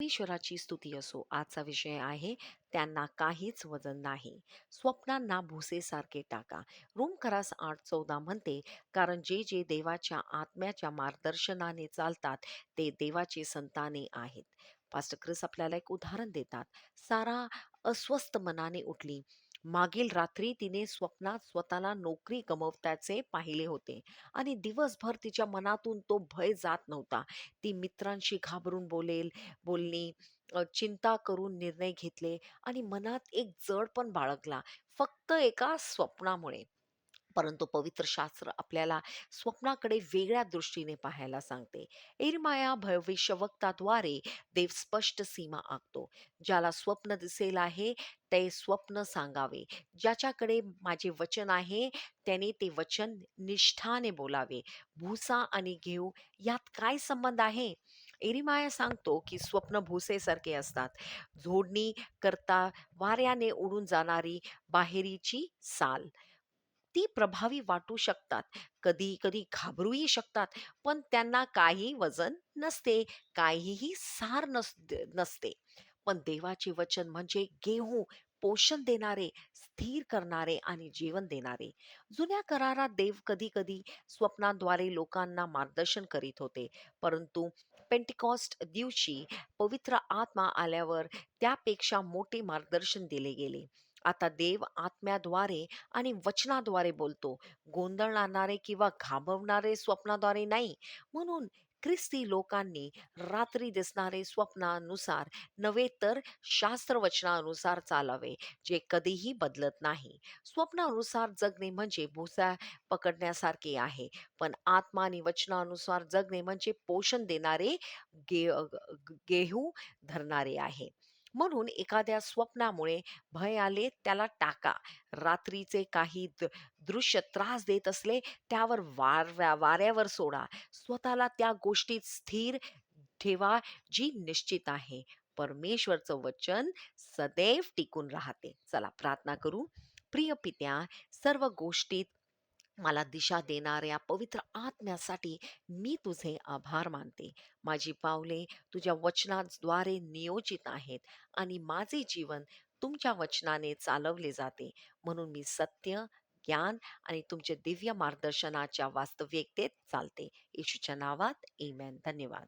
ईश्वराची स्तुती असो. आजचा विषय आहे त्यांना काहीच वजन नाही. स्वप्नांना भुसेसारखे टाका. रोमकरास 8:14 म्हणते, कारण जे देवाच्या आत्म्याच्या मार्गदर्शनाने चालतात ते देवाची संताने आहेत. पास्टर क्रिस आपल्याला एक उदाहरण देतात. सारा अस्वस्थ मनाने उठली. मागील रात्री तिने स्वप्नात स्वतःला नोकरी गमावल्याचे पाहिले होते आणि दिवसभर तिच्या मनातून तो भय जात नव्हता. ती मित्रांशी घाबरून बोलणी, चिंता करून निर्णय घेतले आणि मनात एक जड पण बाळगला, फक्त एका स्वप्नामुळे. परंतु पवित्र शास्त्र आपल्याला स्वप्नाकडे वेगळ्या दृष्टीने पाहायला सांगते. इर्माया भविष्यवक्ताद्वारे देव स्पष्ट सीमा आखतो. ज्याला स्वप्न दिसेल आहे ते स्वप्न सांगावे. ज्याच्याकडे माझे वचन आहे त्याने ते वचन निष्ठाने बोलावे. भुसा आणि घेऊ यात काय संबंध आहे? एरिमाया सांगतो की स्वप्न भुसेसारखे असतात. झोडणी करता वाऱ्याने उडून जाणारी बाहेरीची साल. ती प्रभावी वाटू शकतात, कधी-कधी घाबरूही शकतात, पण त्यांना काही वजन नसते, काहीही सार नसते. पण देवाचे वचन म्हणजे गेहूं, पोषण देणारे, स्थिर करणारे आणि जीवन देणारे. जुन्या करारात देव कधी-कधी स्वप्नाद्वारे लोकांना मार्गदर्शन करीत होते, परंतु पेंटिकॉस्ट दिवशी पवित्र आत्मा आल्यावर त्यापेक्षा मोठे मार्गदर्शन दिले गेले. आता देव आत्म्याद्वारे आणि वचनाद्वारे बोलतो, गोंधळ आणणारे किंवा घाबवणारे स्वप्नाद्वारे नाही. म्हणून ख्रिस्ती लोकांनी रात्री दिसणारे स्वप्नानुसार नव्हे तर शास्त्रवचनानुसार चालावे, जे कधीही बदलत नाही. स्वप्नानुसार जगणे म्हणजे भुसा पकडण्यासारखे आहे, पण आत्मा आणि वचनानुसार जगणे म्हणजे पोषण देणारे गेहू धरणारे आहे. म्हणून एखाद्या स्वप्नामुळे भय आले त्याला टाका. रात्रीचे काही दृश्य त्रास देत असले त्यावर वाऱ्यावर सोडा. स्वतःला त्या गोष्टीत स्थिर ठेवा जी निश्चित आहे. परमेश्वरचं वचन सदैव टिकून राहते. चला प्रार्थना करू. प्रिय पित्या, सर्व गोष्टीत मला दिशा देणाऱ्या पवित्र आत्म्यासाठी मी तुझे आभार मानते. माझी पावले तुझ्या वचनाद्वारे नियोजित आहेत आणि माझे जीवन तुमच्या वचनाने चालवले जाते. म्हणून मी सत्य, ज्ञान आणि तुमचे दिव्य मार्गदर्शनाच्या वास्तविकतेत चालते. येशूच्या नावात, आमेन. धन्यवाद.